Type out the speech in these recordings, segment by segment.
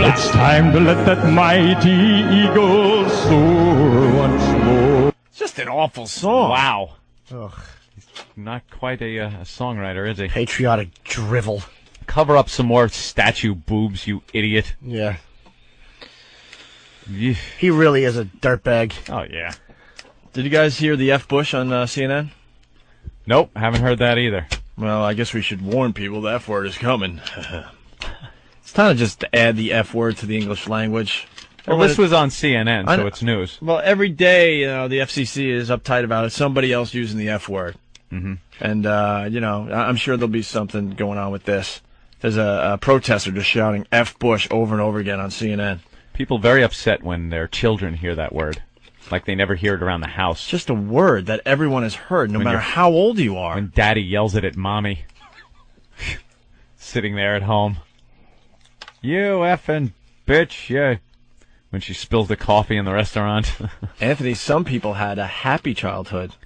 It's time to let that mighty eagle soar once more. It's just an awful song. Wow. Ugh. He's not quite a songwriter, is he? Patriotic drivel. Cover up some more statue boobs, you idiot. Yeah. Yeesh. He really is a dirtbag. Oh, yeah. Did you guys hear the F. Bush on CNN? Nope, haven't heard that either. Well, I guess we should warn people the F word is coming. It's time to just add the F word to the English language. Well, this was on CNN, so it's news. Well, every day, the FCC is uptight about it. Somebody else using the F word. Mm-hmm. And, I'm sure there'll be something going on with this. There's a protester just shouting F. Bush over and over again on CNN. People very upset when their children hear that word. Like they never hear it around the house. It's just a word that everyone has heard, no matter how old you are. When daddy yells it at mommy. Sitting there at home. You effing bitch, yeah. When she spills the coffee in the restaurant. Anthony, some people had a happy childhood.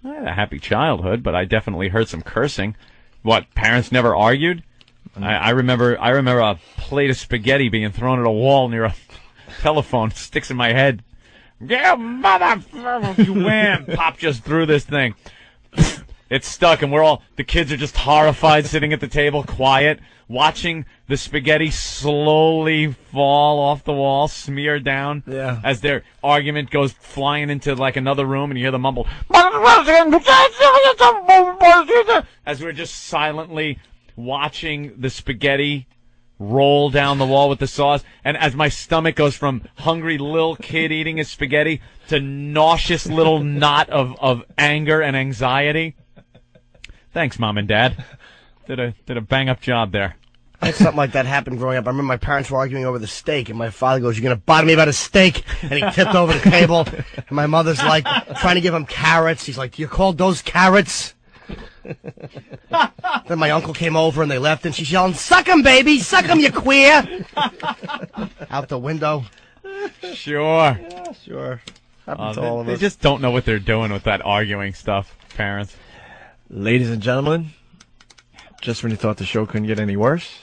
I had a happy childhood, but I definitely heard some cursing. What, parents never argued? I remember a plate of spaghetti being thrown at a wall near a telephone. Sticks in my head. Yeah, motherfucker! Wham! Pop just threw this thing. It's stuck, and the kids are just horrified, sitting at the table, quiet, watching the spaghetti slowly fall off the wall, smear down, as their argument goes flying into like another room, and you hear the mumble, as we're just silently watching the spaghetti roll down the wall with the sauce, and as my stomach goes from hungry little kid eating his spaghetti to nauseous little knot of anger and anxiety. Thanks, Mom and Dad. Did a bang-up job there. I had something like that happen growing up. I remember my parents were arguing over the steak, and my father goes, "You're going to bother me about a steak?" And he tipped over the table, and my mother's like, trying to give him carrots. He's like, "You called those carrots?" Then my uncle came over, and they left, and she's yelling, "Suck 'em, baby! Suck 'em, you queer!" Out the window. Sure. Yeah, sure. Happens to all of us. They just don't know what they're doing with that arguing stuff, parents. Ladies and gentlemen, just when you thought the show couldn't get any worse,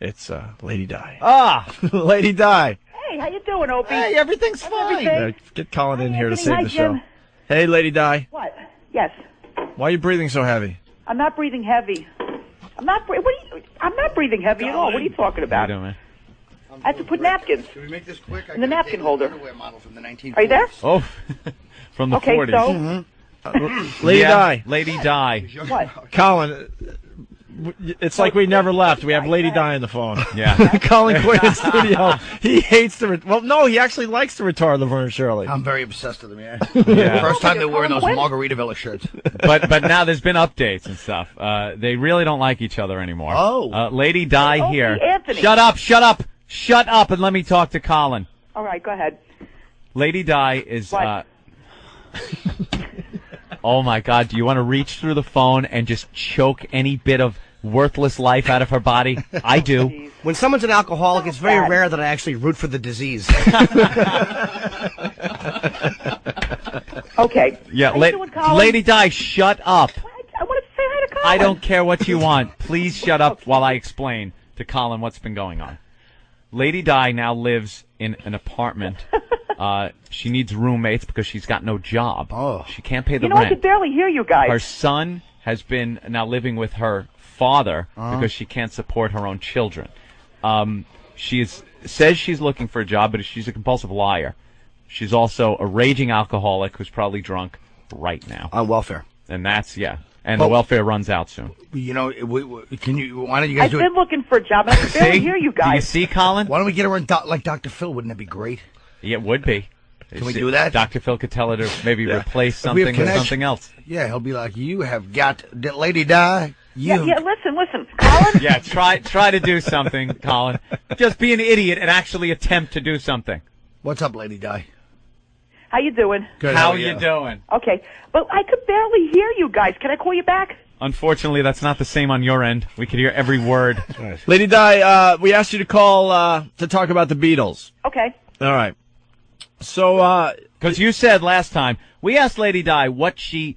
it's Lady Di. Lady Di. Hey, how you doing, Opie? Hey, everything's fine. Get Colin in here to save the show. Hey, Lady Di. What? Yes. Why are you breathing so heavy? I'm not breathing heavy. I'm not breathing heavy at all. What are you talking about? How you doing, man? I have to put napkins Can we make this quick? in the napkin holder. Model from the 1940s. Are you there? Oh, from the 40s. So Lady Di. Lady Di. what? Colin, it's like we never left. We have Lady Di on the phone. Yeah. Colin Quinn in studio. He hates no, he actually likes the retard Laverne Shirley. I'm very obsessed with them, yeah. Yeah. First time they're wearing Colin those Quinn? Margaritaville shirts. But now there's been updates and stuff. They really don't like each other anymore. Oh. Lady Di Opie, here. Anthony. Shut up and let me talk to Colin. All right, go ahead. Lady Di is What? Oh my God, do you want to reach through the phone and just choke any bit of worthless life out of her body? I do. When someone's an alcoholic, it's very bad. rare that I actually root for the disease. Okay. Yeah, How you doing, Colin? Lady Di, shut up. I want to say hi to Colin. I don't care what you want. Please shut up while I explain to Colin what's been going on. Lady Di now lives in an apartment. She needs roommates because she's got no job. Oh. She can't pay the I rent. can barely hear you guys. Her son has been now living with her father because she can't support her own children. She says she's looking for a job, but she's a compulsive liar. She's also a raging alcoholic who's probably drunk right now. On welfare. And that's, and the welfare runs out soon. You know, why don't you guys I've do been it? looking for a job, and I can barely hear you Do you guys. see, Colin? Why don't we get her in like Dr. Phil? Wouldn't that be great? Yeah, it would be. Can we do that? Dr. Phil could tell her to maybe replace something with connection. something else. Yeah, he'll be like, you have got Lady Di. Yeah, listen, Colin. Yeah, try to do something, Colin. Just be an idiot and actually attempt to do something. What's up, Lady Di? How you doing? Good. How are you doing? Okay, but I could barely hear you guys. Can I call you back? Unfortunately, that's not the same on your end. We could hear every word. Lady Di, we asked you to call to talk about the Beatles. Okay. All right. So, Because you said last time, we asked Lady Di what she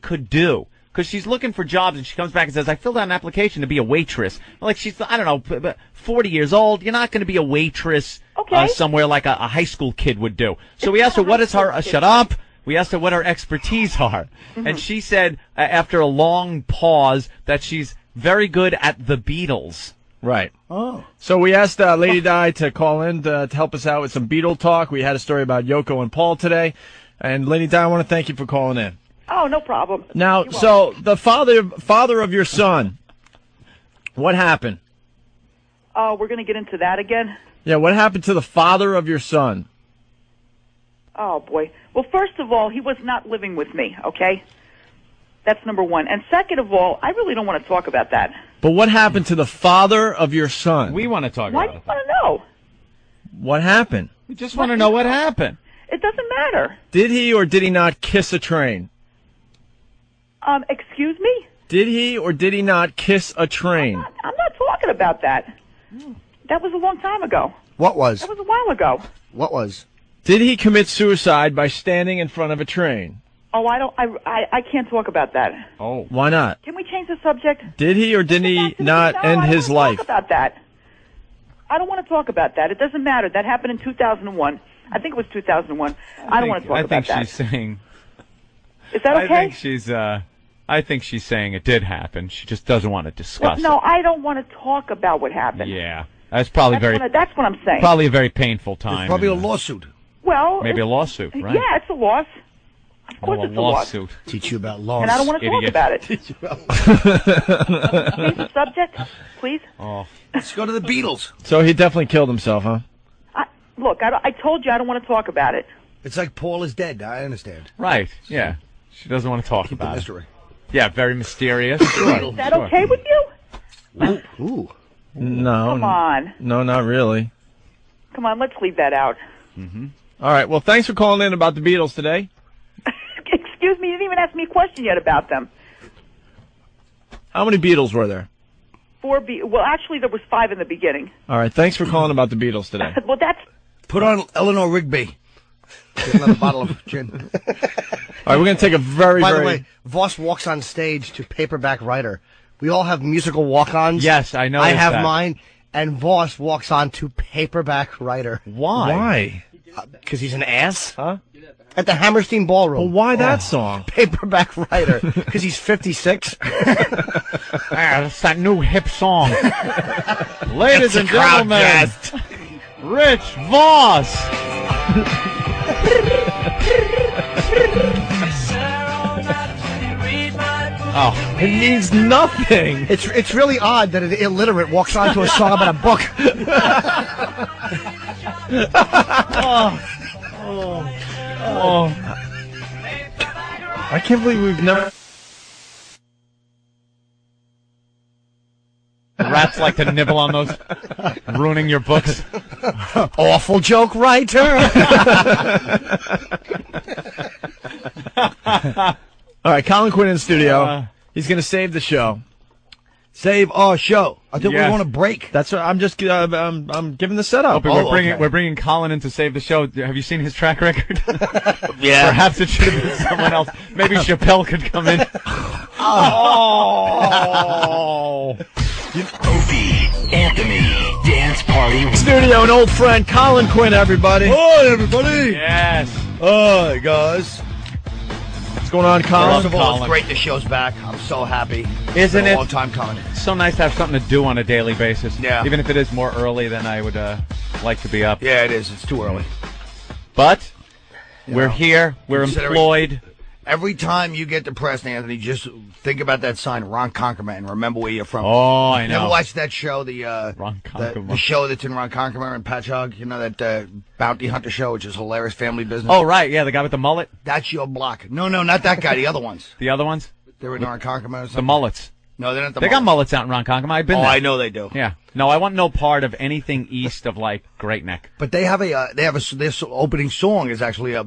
could do. because she's looking for jobs, and she comes back and says, I filled out an application to be a waitress. Like, she's, I don't know, 40 years old. You're not going to be a waitress somewhere like a high school kid would do. So we asked her, what is her, shut up. We asked her what her expertise are. And she said, after a long pause, that she's very good at the Beatles. Right. Oh. So we asked Lady Di to call in to help us out with some Beatle talk. We had a story about Yoko and Paul today. And Lady Di, I want to thank you for calling in. Oh, no problem. Now, so the father of your son, what happened? Oh, we're going to get into that again? Yeah, what happened to the father of your son? Oh, boy. Well, first of all, he was not living with me, okay? That's number one. And second of all, I really don't want to talk about that. But what happened to the father of your son? We want to talk Why about do you it. want to know? What happened? We just want to know what happened. It doesn't matter. Did he or did he not kiss a train? Excuse me? Did he or did he not kiss a train? I'm not talking about that. That was a long time ago. What was? That was a while ago. What was? Did he commit suicide by standing in front of a train? Oh, I can't talk about that. Oh. Why not? Can we change the subject? Did he or did he not No, end I don't his wanna life? Talk about that. I don't want to talk about that. It doesn't matter. That happened in 2001. I think it was 2001. I don't want to talk about that. I think she's saying. Is that okay? I think she's saying it did happen. She just doesn't want to discuss it. No, I don't want to talk about what happened. Yeah, that's probably That's what I'm saying. probably a very painful time. Probably a lawsuit. Well, Maybe a lawsuit, right? Yeah, it's a loss. Of course, it's a loss. lawsuit. Teach you about laws. And I don't want to talk Idiot. about it. Change the subject, please. Oh. Let's go to the Beatles. So he definitely killed himself, huh? Look, I told you I don't want to talk about it. It's like Paul is dead. I understand. Right. Yeah. She doesn't want to talk Keep the about it. mystery. Yeah, very mysterious. Is that okay with you? Ooh. No. Come on. No, not really. Come on, let's leave that out. All right. Well, thanks for calling in about the Beatles today. Excuse me, you didn't even ask me a question yet about them. How many Beatles were there? Well, actually, there was 5 in the beginning. All right. Thanks for calling about the Beatles today. Well, that's... Put on Eleanor Rigby. Get another bottle of gin. All right. We're going to take a very, By very... the way, Voss walks on stage to Paperback Writer. We all have musical walk-ons. Yes, I know. I have mine, and Voss walks on to Paperback Writer. Why? Because he's an ass? Huh? At the Hammerstein Ballroom. Well, why that song? Paperback Writer. Because he's 56. That's that new hip song. Ladies and gentlemen, Rich Voss. Oh, it means nothing. It's really odd that an illiterate walks onto a song about a book. I can't believe we've never... Rats like to nibble on those, ruining your books. Awful joke writer. All right, Colin Quinn in studio. He's going to save the show. Save our show. I think Yes. we want to break. That's what I'm just. I'm giving the setup. Opie, we're bringing Colin in to save the show. Have you seen his track record? Yeah. Perhaps it should have been someone else. Maybe Chappelle could come in. Oh. Opie, Anthony, Dance Party. Studio, an old friend, Colin Quinn, everybody. Hi, everybody. Yes. Hi, guys. What's going on, Colin? First of all, Colin. it's great the show's back. I'm so happy. Isn't It's been it? a long time coming. It's so nice to have something to do on a daily basis. Yeah. Even if it is more early than I would like to be up. Yeah, it is. It's too early. But we're know, here. We're considering- employed. Every time you get depressed, Anthony, just think about that sign, Ron Conkerman, and remember where you're from. Oh, I know. Never watched that show, the Ronkonkoma. show that's in Ronkonkoma and Patchogue, you know, that bounty hunter show, which is hilarious, family business. Oh, right. Yeah, the guy with the mullet. That's your block. No, not that guy, the other ones. The other ones? They're in Ronkonkoma or something. The mullets. No, they're not the They got mullets out in Ronkonkoma. I've been Oh, there. I know they do. Yeah. No, I want no part of anything east of, like, Great Neck. But they have their opening song is actually a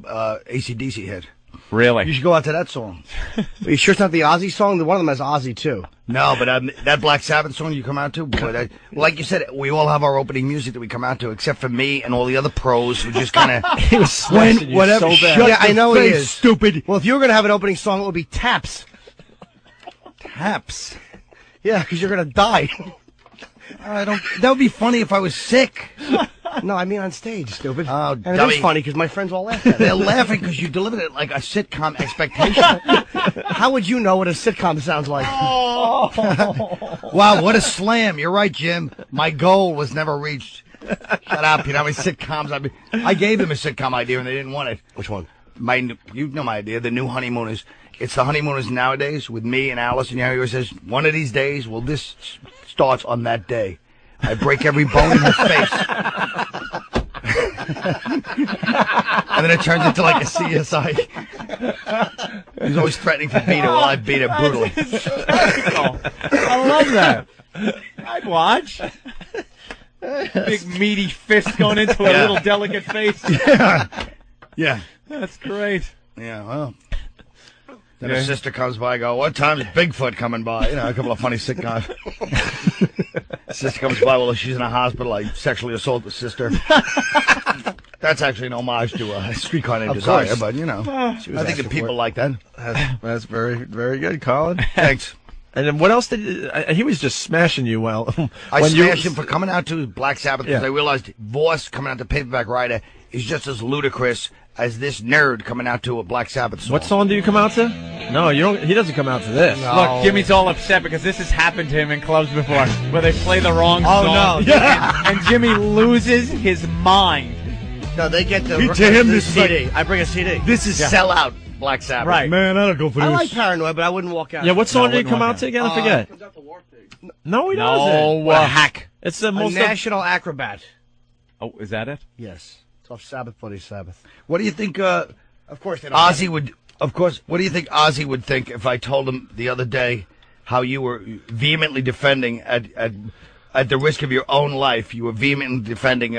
AC/DC hit. Really? You should go out to that song. Are you sure it's not the Ozzy song? One of them has Ozzy, too. No, but that Black Sabbath song you come out to, boy, like you said, we all have our opening music that we come out to, except for me and all the other pros who just kind of. He was slashing you whatever. so bad. Shut Yeah, I your know he face, is. stupid. Well, if you were going to have an opening song, it would be Taps. Perhaps. Yeah, because you're gonna die. I don't. That would be funny if I was sick. No, I mean on stage, stupid. Oh, and it dummy. is funny because my friends all laugh at it. They're laughing because you delivered it like a sitcom expectation. How would you know what a sitcom sounds like? Wow, what a slam! You're right, Jim. My goal was never reached. Shut up! You know how many sitcoms I gave them a sitcom idea and they didn't want it. Which one? You know my idea. The new Honeymooners. It's the Honeymooners nowadays with me and Alice. And you know, he always says, one of these days, well, this starts on that day. I break every bone in his face. And then it turns into like a CSI. He's always threatening to beat her while I beat her brutally. I love that. I'd watch. Big meaty fist going into a little delicate face. Yeah. That's great. Yeah, well. Then her sister comes by, I go, what time's Bigfoot coming by? You know, a couple of funny sitcoms. Sister comes by, well, she's in a hospital, I sexually assault the sister. That's actually an homage to a Streetcar Named Desire, course. but, you know, I think the people like that. That's very, very good, Colin. Thanks. And then what else he was just smashing you well. I smashed him for coming out to Black Sabbath because Yeah. I realized Voss coming out to Paperback Writer is just as ludicrous as this nerd coming out to a Black Sabbath song. What song do you come out to? No, you don't. He doesn't come out to this. No. Look, Jimmy's all upset because this has happened to him in clubs before, where they play the wrong Oh, song. no. And Jimmy loses his mind. No, they get the To him, the this is like- CD. I bring a CD. This is sellout Black Sabbath. Right. Man, I don't go for I like Paranoid, but I wouldn't walk out. Yeah, what song No, did he wouldn't come walk out out. to again? I forget. No, he doesn't. No, What a hack. It's the A most. National Acrobat. Oh, is that it? Yes. It's off Sabbath, Bloody Sabbath. What do you think Of course they don't. Ozzy would... Of course, what do you think Ozzy would think if I told him the other day how you were vehemently defending, at the risk of your own life, you were vehemently defending,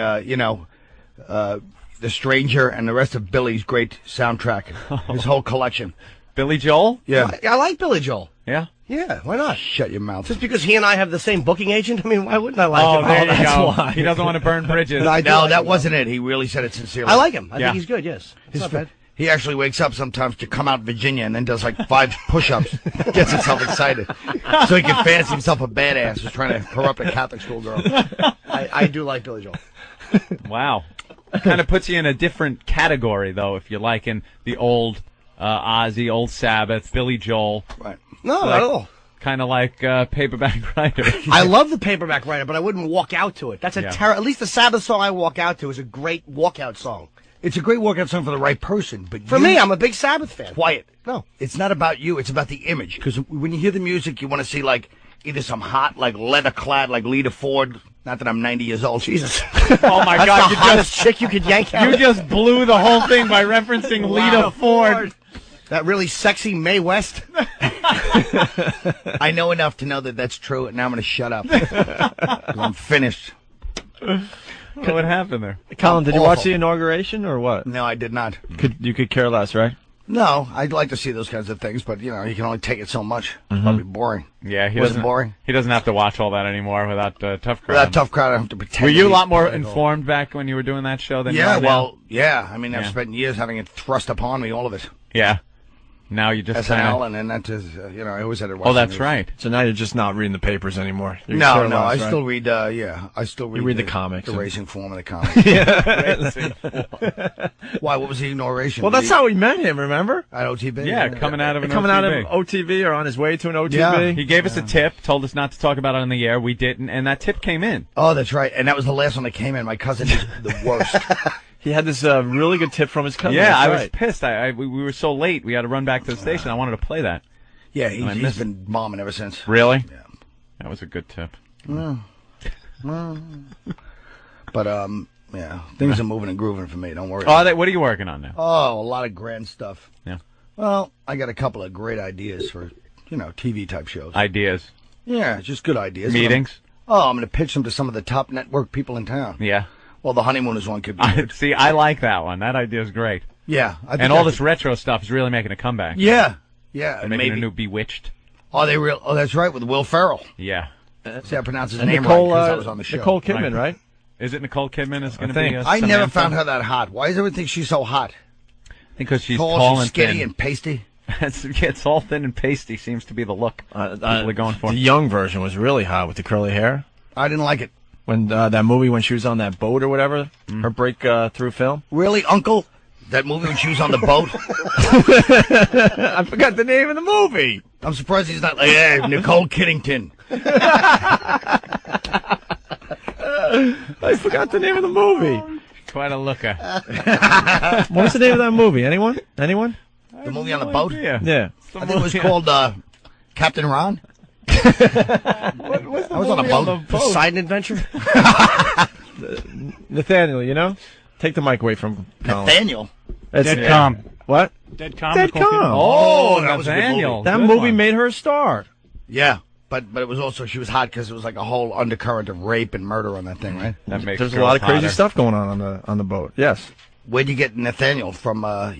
The Stranger and the rest of Billy's great soundtrack, his whole collection. Billy Joel? Yeah. I like Billy Joel. Yeah. Yeah, why not? Shut your mouth. Just because he and I have the same booking agent? I mean, why wouldn't I like Oh, him? there you that's go. why. He doesn't want to burn bridges. No, I do No, like that him. wasn't it. He really said it sincerely. I like him. I Yeah. think he's good, yes. It's not bad. He actually wakes up sometimes to come out Virginia and then does like 5 push-ups. Gets himself excited. So he can fancy himself a badass who's trying to corrupt a Catholic schoolgirl. I do like Billy Joel. Wow. Kind of puts you in a different category, though, if you like, in the old Ozzy, old Sabbath, Billy Joel. Right. No, not at all. Kind of like Paperback Writer. I love the Paperback Writer, but I wouldn't walk out to it. That's a Yeah. at least the Sabbath song I walk out to is a great walkout song. It's a great workout song for the right person, but For me, I'm a big Sabbath fan. quiet. No. It's not about you. It's about the image. Because when you hear the music, you want to see like either some hot, like leather-clad, like Lita Ford. Not that I'm 90 years old. Jesus. Oh, my That's God. the hottest chick you could yank out. You just blew the whole thing by referencing Lita Ford. That really sexy Mae West. I know enough to know that that's true, and now I'm going to shut up. 'Cause I'm finished. What happened there? Colin, did you watch Awful. the inauguration or what? No, I did not. You could care less, right? No, I'd like to see those kinds of things, but, you know, you can only take it so much. It's probably boring. Yeah, he Was it doesn't. boring? He doesn't have to watch all that anymore without Tough Crowd. For that tough crowd, I don't have to pretend. Were to you a be lot more political. informed back when you were doing that show than you Yeah, are now? well, yeah. I mean, I've Yeah. spent years having it thrust upon me, all of it. Yeah. Now you just SNL, kinda... and then that is, you know, I always had to watch. Oh, the that's news. right. So now you're just not reading the papers anymore. You No, care no, I less, right? still read. I still read. read the comics the and- racing form of the comics. Why? What was the inauguration? Well, that's how we met him. Remember? at OTB. Yeah, coming out of an Coming out of OTB. OTV or on his way to an OTV. Yeah. He gave us a tip, told us not to talk about it on the air. We didn't, and that tip came in. Oh, that's right. And that was the last one that came in. My cousin is the worst. He had this really good tip from his cousin. Yeah, That's I was right. pissed. We were so late. We had to run back to the station. I wanted to play that. Yeah, I he's missed- been bombing ever since. Really? Yeah. That was a good tip. But yeah, things are moving and grooving for me. Don't worry. Oh, what are you working on now? Oh, a lot of grand stuff. Yeah. Well, I got a couple of great ideas for, TV type shows. Ideas. Yeah, just good ideas. Meetings. I'm going to pitch them to some of the top network people in town. Yeah. Well, the Honeymooners one could be good. See, I like that one. That idea is great. Yeah. I think And all that this retro stuff is really making a comeback. Yeah. Yeah. They're And making maybe. a new Bewitched. Oh, they real. Oh, that's right, with Will Ferrell. Yeah. See, I pronounced his And name Nicole, right because I was on the show. Nicole Kidman, right? Is it Nicole Kidman is going to think. be I never Samantha? found her that hot. Why does everyone think she's so hot? Because she's Tall, tall she's and skinny thin. and pasty. It's all thin and pasty. Seems to be the look people are going for. The young version was really hot with the curly hair. I didn't like it. When that movie when she was on that boat or whatever, her breakthrough film. Really, Uncle? That movie when she was on the boat? I forgot the name of the movie. I'm surprised he's not like, hey, Nicole Kiddington. I forgot the name of the movie. Quite a looker. What's the name of that movie? Anyone? The movie on the boat? Yeah. I think it was called Captain Ron. I was on a boat. Poseidon Adventure? Nathaniel, you know? Take the mic away from Colin. Nathaniel? Dead Calm. What? Dead Calm. Dead Calm. Oh, that was a good Nathaniel. movie. That Good movie one. made her a star. Yeah, but it was also, she was hot because it was like a whole undercurrent of rape and murder on that thing, right? That makes There's a girls lot of crazy hotter. stuff going on the boat. Yes. Where'd you get Nathaniel from, a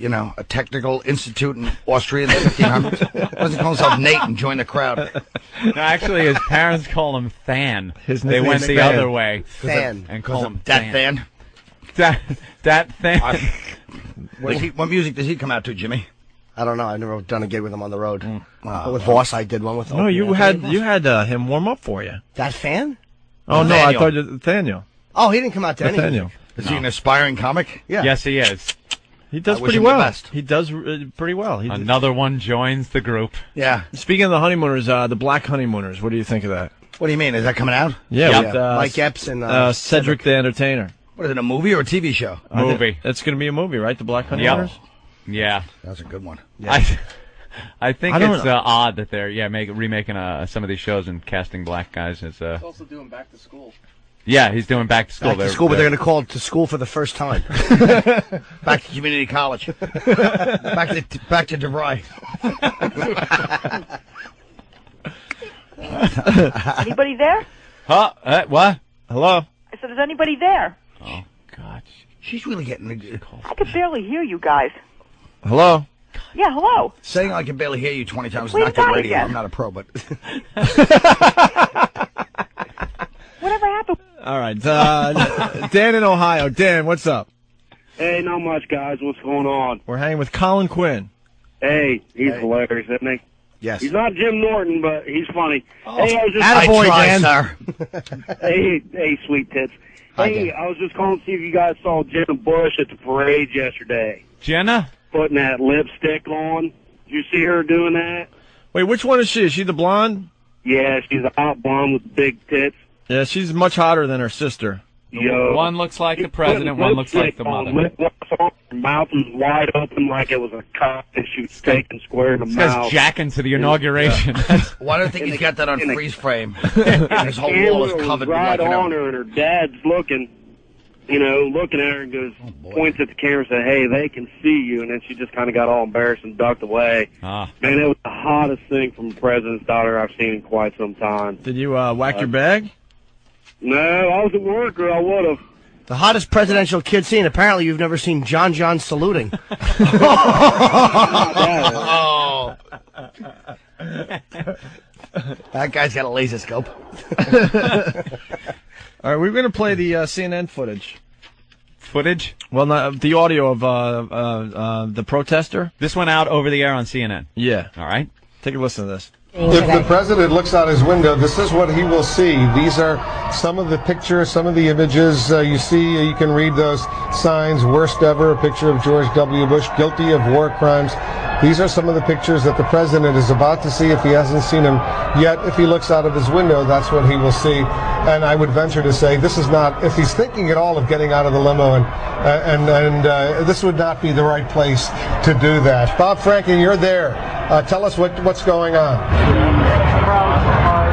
technical institute in Austria in the 1500s? Why doesn't he call himself Nate and join the crowd? No, actually, his parents call him Than. His They went nickname's the Than. other way Fan. and call him That fan? That Than. What music does he come out to, Jimmy? I don't know. I've never done a gig with him on the road. But with Voss, I did one with No, Opie. you had him warm up for you. That fan? Oh no, Nathaniel. I thought you Nathaniel. Oh, he didn't come out to any Nathaniel. music. Is he an aspiring comic? Yeah. Yes, he is. He does I wish pretty him the well. best. He does pretty well. Another one joins the group. Yeah. Speaking of the honeymooners, the Black Honeymooners. What do you think of that? What do you mean? Is that coming out? Yeah, Yep. with, Mike Epps and Cedric the Entertainer. What is it, a movie or a TV show? Movie. It's going to be a movie, right? The Black Honeymooners. Yeah. That's a good one. I think I don't it's know. odd that they're remaking some of these shows and casting black guys as. also doing Back to School. Yeah, he's doing Back to School. Back to school, but they're going to call it to school for the first time. Back to community college. back to DeVry. Anybody there? Huh? What? Hello. I said, is anybody there? Oh God. She's really getting a I could barely hear you guys. Hello. Yeah, hello. saying I can barely hear you 20 times is Wait, not good die radio. again. I'm not a pro, but Whatever happened? All right. Dan in Ohio. Dan, what's up? Hey, not much, guys. What's going on? We're hanging with Colin Quinn. Hey, he's hilarious, isn't he? Yes. He's not Jim Norton, but he's funny. Hey, I was just I Attaboy, try, Dan. sir. hey, sweet tits. Hey, I was just calling to see if you guys saw Jenna Bush at the parade yesterday, Jenna? putting that lipstick on. Did you see her doing that? Wait, which one is she? Is she the blonde? Yeah, she's a hot blonde with big tits. Yeah, she's much hotter than her sister. Yo. One looks like the president, one looks like the mother. Lip gloss on, her mouth was wide open like it was a cock that she was taking square in the This guy's mouth. jacking to the inauguration. Why don't I think he's got that on in the- freeze frame? And his whole wall is Camera was covered with right like, on her, and her dad's looking at her and goes, points at the camera and said, "Hey, they can see you." And then she just kind of got all embarrassed and ducked away. Ah. Man, it was the hottest thing from the president's daughter I've seen in quite some time. Did you whack your bag? No, I was at work, or I would have. The hottest presidential kid seen. Apparently, you've never seen John saluting. oh. That guy's got a laser scope. All right, we're going to play the CNN footage. Footage? Well, not, the audio of the protester. This went out over the air on CNN. Yeah. All right. Take a listen to this. If the president looks out his window, this is what he will see. These are some of the pictures, some of the images you see. You can read those signs. Worst ever, a picture of George W. Bush guilty of war crimes. These are some of the pictures that the president is about to see if he hasn't seen them yet. If he looks out of his window, that's what he will see. And I would venture to say this is not, if he's thinking at all of getting out of the limo, and this would not be the right place to do that. Bob Franken, you're there. Tell us what's going on. Crowds are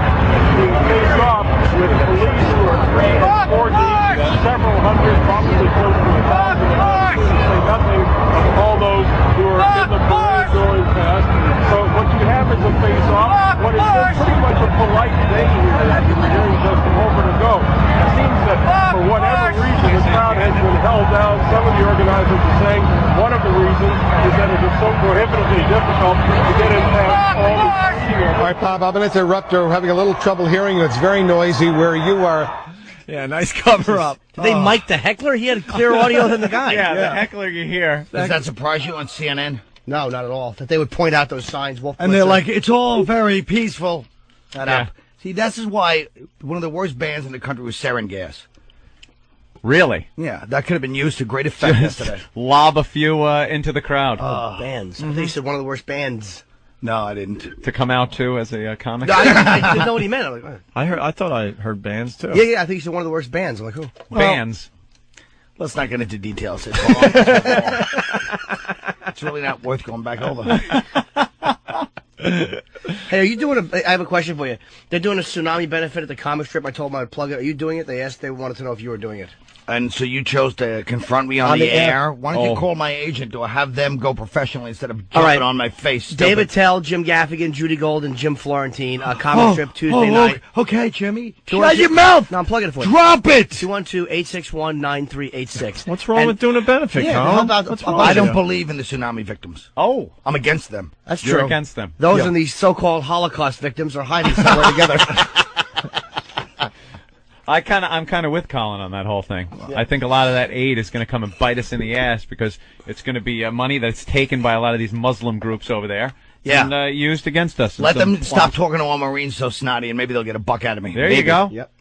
being faced off with police who are trained and coordinated, several hundred, probably close to 1,000, to say nothing of all those who are in the parade going past. So what you have is a face-off. What is pretty much a polite day here, as you were hearing just a moment ago. It seems that for whatever reason, the crowd has been held down. Some of the organizers are saying one of the reasons is that it is so prohibitively difficult to get in past all the All right, Bob, I'm going to interrupt. We're having a little trouble hearing you. It's very noisy where you are. Yeah, nice cover up. Did they mic the heckler? He had clearer audio than the guy. Yeah, the heckler you hear. Does that surprise you on CNN? No, not at all. That they would point out those signs. Wolf And they're Blitzer. like, it's all very peaceful. Shut Yeah. up. See, this is why one of the worst bands in the country was Sarin Gas. Really? Yeah, that could have been used to great effect yesterday. Lob a few into the crowd bands. They said one of the worst bands. No, I didn't. to come out to as a comic. No, I didn't know what he meant. I'm like, I thought I heard bands too. yeah, I think he said one of the worst bands. I'm like, who? Bands. Let's not get into details. It's wrong. It's really not worth going back over. Hey, are you doing I have a question for you. They're doing a tsunami benefit at the comic strip. I told them I'd plug it. Are you doing it? They wanted to know if you were doing it. And so you chose to confront me on the air. Why don't you call my agent or have them go professionally instead of jumping on my face? Stupid. David Tell, Jim Gaffigan, Judy Gold, and Jim Florentine. Comic strip Tuesday night. Okay, Jimmy. 212 Shut your mouth. No, I'm plugging it for you. Drop it. 212-861-9386. What's wrong with doing a benefit, Yeah, Colin? how about- What's how wrong about I with don't you? believe in the tsunami victims. Oh, I'm against them. That's you're true. against them. Those Yeah. and these so-called Holocaust victims are hiding somewhere together. I'm kind of with Colin on that whole thing. I think a lot of that aid is going to come and bite us in the ass because it's going to be money that's taken by a lot of these Muslim groups over there Yeah. and used against us. in Let some them stop plots. talking to all Marines so snotty, and maybe they'll get a buck out of me. There Maybe. you go. Yep.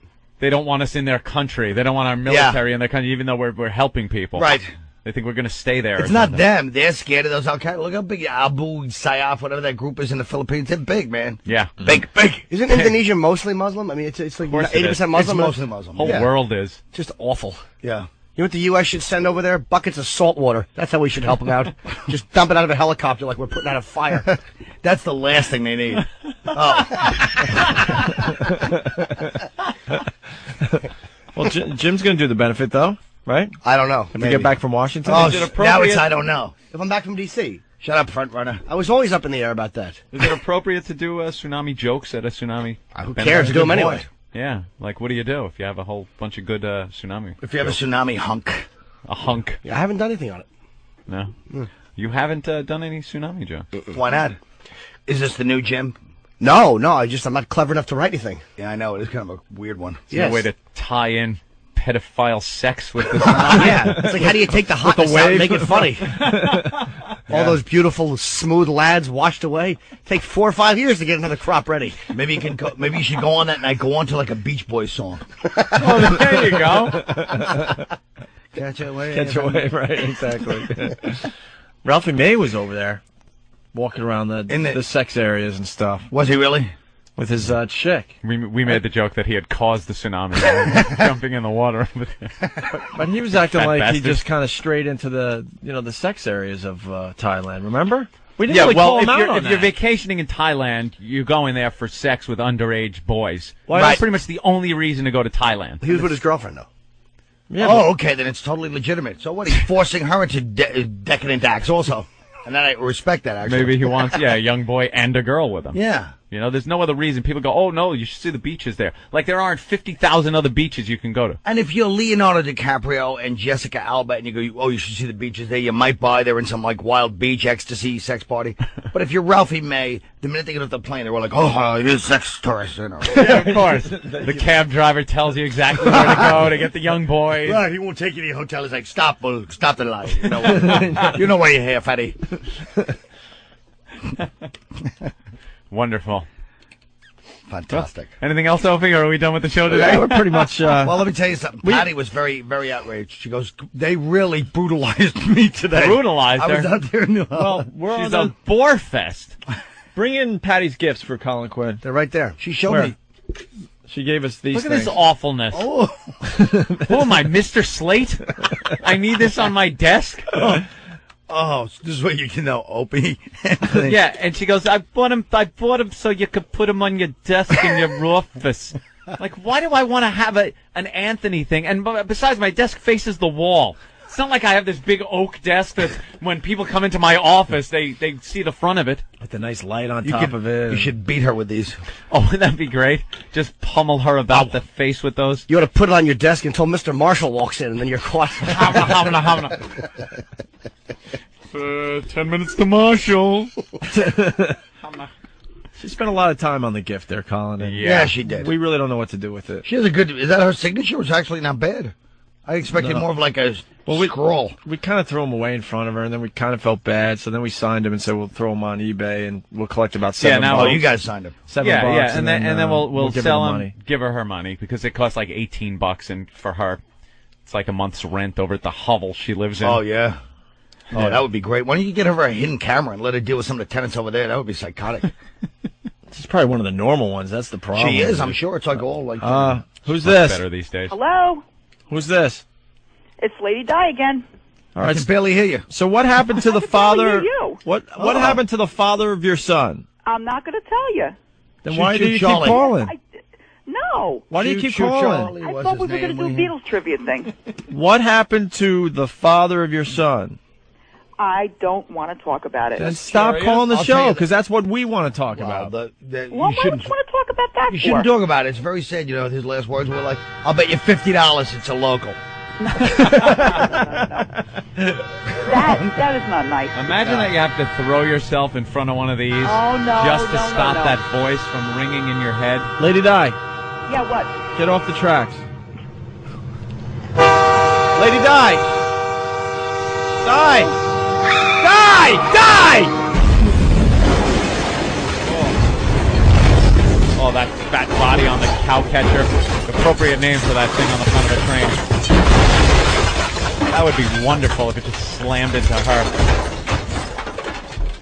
They don't want us in their country. They don't want our military in their country, even though we're helping people. Right. They think we're going to stay there. It's not them. They're scared of those Al Qaeda. Look how big Abu Sayyaf, whatever that group is in the Philippines. They're big, man. Yeah. Big. Isn't Indonesia mostly Muslim? I mean, it's like course it 80% is. Muslim. It's mostly Muslim. Whole Yeah. world is. Just awful. Yeah. You know what the U.S. should send over there? Buckets of salt water. That's how we should help them out. Just dump it out of a helicopter like we're putting out a fire. That's the last thing they need. Well, Jim's going to do the benefit, though, right? I don't know. If we get back from Washington? Oh, Is it now appropriate? it's I don't know. If I'm back from D.C., Shut up, front runner. I was always up in the air about that. Is it appropriate to do tsunami jokes at a tsunami? Who cares? Do them anyway. Yeah. Like, what do you do if you have a whole bunch of good tsunami? If you have a tsunami hunk. A hunk. Yeah, I haven't done anything on it. No. You haven't done any tsunami jokes. Why not? Is this the new Jim? No, I'm not clever enough to write anything. Yeah, I know. It is kind of a weird one. Is there a Yes. way to tie in pedophile sex with the tsunami? Yeah, it's like how do you take the hotness out and make it funny? All those beautiful, smooth lads washed away. Take 4 or 5 years to get another crop ready. Maybe you can go. Maybe you should go on that night. Go on to like a Beach Boys song. Oh, there you go. Catch away. Catch away, right? Exactly. Ralphie May was over there, walking around the sex areas and stuff Was he really? with his chick. We made the joke that he had caused the tsunami, jumping in the water over there. But he was acting Fat like bastard. he just kind of strayed into the sex areas of Thailand. Remember? We didn't Yeah, really well, call if him out you're on if you're that. vacationing in Thailand, you're going there for sex with underage boys. Why That's not? pretty much the only reason to go to Thailand. He was with his girlfriend, though. Yeah, Oh, okay. Then it's totally legitimate. So what? He's forcing her into decadent acts also, and then I respect that. Actually, Maybe he wants, a young boy and a girl with him. Yeah. You know, there's no other reason. People go, oh, no, you should see the beaches there. Like, there aren't 50,000 other beaches you can go to. And if you're Leonardo DiCaprio and Jessica Alba and you go, oh, you should see the beaches there, you might buy there in some like wild beach ecstasy sex party. But if you're Ralphie May, the minute they get off the plane, they're all like, oh, it is sex tourist. You know. Yeah, of course. The cab driver tells you exactly where to go to get the young boys. Right, he won't take you to the hotel. He's like, stop the lie. You know why you're here, fatty. Wonderful. Fantastic. Anything else, Opie, or are we done with the show today? yeah, we're pretty much. Well, let me tell you something. Patty was very, very outraged. She goes, they really brutalized me today. Brutalized I was her? out there in New well, we're She's on a bore fest. Bring in Patty's gifts for Colin Quinn. They're right there. She showed Where? me. She gave us these Look at things. this awfulness. Oh, Who am I, Mr. Slate? I need this on my desk. this is what you can know, Opie. Yeah, and she goes, I bought him so you could put him on your desk in your office. Like, why do I want to have an Anthony thing? And besides, my desk faces the wall. It's not like I have this big oak desk that when people come into my office, they see the front of it. With the nice light on top of it. You should beat her with these. Oh, wouldn't that be great? Just pummel her about the face with those. You ought to put it on your desk until Mr. Marshall walks in, and then you're caught. 10 minutes to Marshall. She spent a lot of time on the gift there, Colin. And Yeah, she did. we really don't know what to do with it. She has a good. Is that her signature? It's actually not bad. I expected more of like a scroll. We kind of threw him away in front of her, and then we kind of felt bad. So then we signed him and said we'll throw him on eBay and we'll collect about $7. Oh, you guys signed him. $7. Yeah, and then we'll give sell her the him, money. give her money because it costs like $18, and for her, it's like a month's rent over at the hovel she lives in. Oh yeah. Oh, that would be great. Why don't you get her a hidden camera and let her deal with some of the tenants over there? That would be psychotic. She's probably one of the normal ones. That's the problem. She is. I'm sure it's like all like. Who's Much this? better these days. Hello? Who's this? It's Lady Di again. All I right. can barely hear you. So what happened to the I can father? barely hear you. What happened to the father of your son? I'm not going to tell you. Then Shoot, why do shoot, you Charlie. keep calling? No. Why do you Shoot, keep shoot, calling? Charlie. I What's thought we his were going to name? do a Beatles trivia thing. What happened to the father of your son? I don't want to talk about it. Then stop curious. calling the I'll tell show you because that's what we want to talk Well, about. Well, you why would shouldn't. you want to talk about that You shouldn't for? talk about it. It's very sad. You know, his last words were like, "I'll bet you $50 it's a local." That is not nice. Imagine that you have to throw yourself in front of one of these Oh, no, just to no, stop no. that voice from ringing in your head. Lady Di, Yeah, what? get off the tracks. Lady Di! Die! Die! Die! Oh, that fat body on the cow catcher. Appropriate name for that thing on the front of the train. That would be wonderful if it just slammed into her.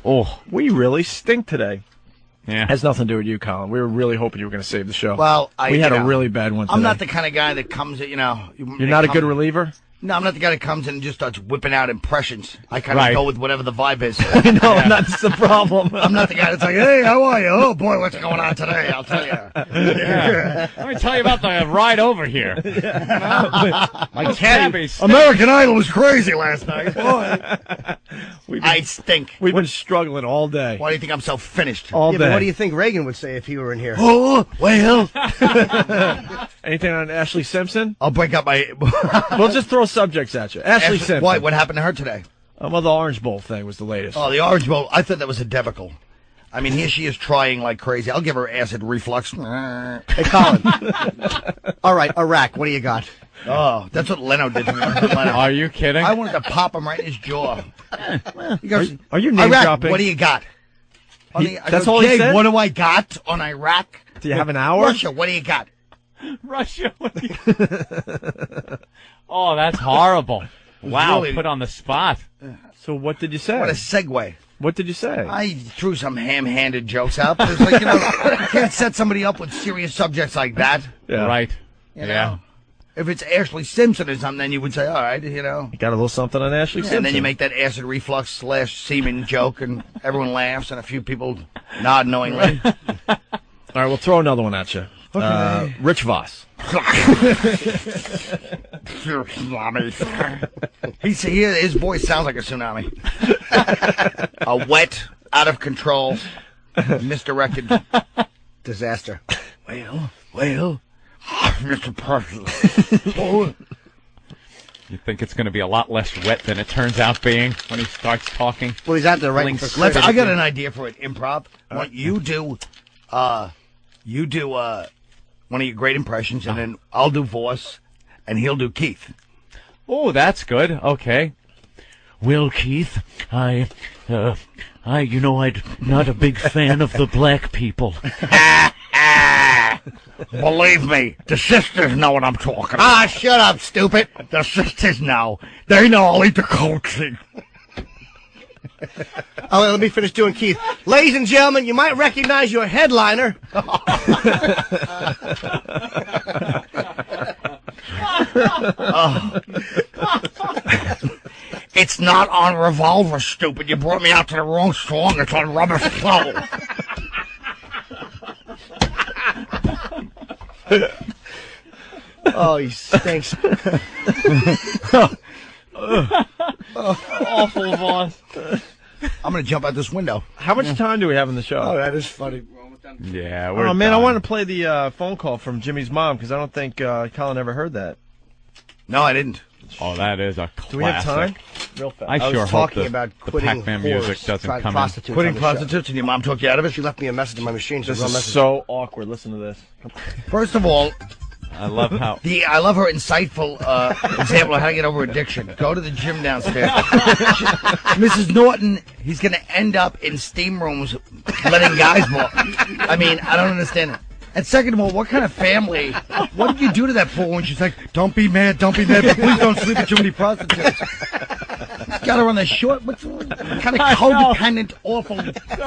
Oh, We really stink today. yeah. Has nothing to do with you, Colin. We were really hoping you were going to save the show. Well, we had a really bad one today. I'm not the kind of guy that comes, you know. You're not a good reliever? No, I'm not the guy that comes in and just starts whipping out impressions. I kind of Right. go with whatever the vibe is. No, that's the problem. I'm not the guy that's like, hey, how are you? Oh, boy, what's going on today? I'll tell you. Yeah. Let me tell you about the ride over here. My Tabby, American Idol was crazy last night. Boy. I stink. We've been struggling all day. Why do you think I'm so finished? All Yeah, day. but what do you think Reagan would say if he were in here? Oh, well. Anything on Ashley Simpson? I'll break up my... We'll just throw subjects at you. Ashley Simpson. What happened to her today? Well, the Orange Bowl thing was the latest. Oh, the Orange Bowl. I thought that was a debacle. I mean, here she is trying like crazy. I'll give her acid reflux. Hey, Colin. All right, Iraq, what do you got? Oh, that's what Leno did to me. Leno. Are you kidding? I wanted to pop him right in his jaw. He goes, Are you name Iraq, dropping? what do you got? I that's go, all he Jay, said? what do I got on Iraq? Do you have an hour? Russia, what do you got? Russia. Oh, that's horrible. Wow, really- put on the spot. So what did you say? What a segue. What did you say? I threw some ham-handed jokes out. But it's like, you know, you can't set somebody up with serious subjects like that. Yeah. Right. You Yeah. know? If it's Ashley Simpson or something, then you would say, all right, you know. You got a little something on Ashley Simpson. And then you make that acid reflux / semen joke, and everyone laughs, and a few people nod knowingly. All right, we'll throw another one at you. Rich Voss. His voice sounds like a tsunami. A wet, out of control, misdirected Disaster. well, Mr. President. You think it's going to be a lot less wet than it turns out being when he starts talking? Well, he's out there writing Links. for Let's. credit. I got an idea for an improv. What you do one of your great impressions, and then I'll do Voss, and he'll do Keith. Oh, that's good. Okay. Well, Keith, I'm not a big fan of the black people. Believe me, the sisters know what I'm talking about. Ah, shut up, stupid. The sisters know. They know I'll eat the coaching. Oh, let me finish doing Keith. Ladies and gentlemen, you might recognize your headliner. It's not on Revolver, stupid. You brought me out to the wrong song. It's on Rubber Soul. Oh, he stinks. Awful Voss. I'm going to jump out this window. How much time do we have in the show? Oh, that is funny. Yeah, we're Oh, man, I done. want to play the phone call from Jimmy's mom because I don't think Colin ever heard that. No, I didn't. Oh, that is a classic. Do we have time? Real fast. I I sure was hope talking the, about the quitting Pac-Man whores, music doesn't trying come in. prostitutes Quitting on the show. prostitutes, and your mom took you out of it? She left me a message in my machine. She This wrote a is message. so awkward. Listen to this. First of all, I love how. I love her insightful example of how to get over addiction. Go to the gym downstairs. Mrs. Norton, he's going to end up in steam rooms letting guys walk. I mean, I don't understand it. And second of all, what kind of family? What did you do to that poor woman? She's like, don't be mad, but please don't sleep with too many prostitutes. Got her on the short. What kind of codependent, awful,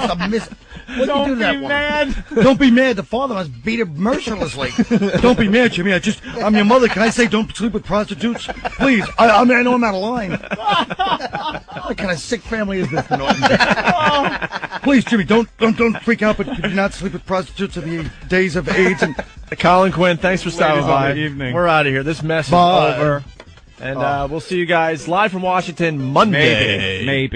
submissive? What did you do to that woman? Don't be mad. The father must beat her mercilessly. Don't be mad, Jimmy. I'm your mother. Can I say don't sleep with prostitutes? Please. I know I'm out of line. What kind of sick family is this, Norton? Please, Jimmy, don't freak out, but could you not sleep with prostitutes in the days of AIDS? And Colin Quinn, thanks for stopping by. Evening. We're out of here. This mess is over. And we'll see you guys live from Washington Monday. Maybe.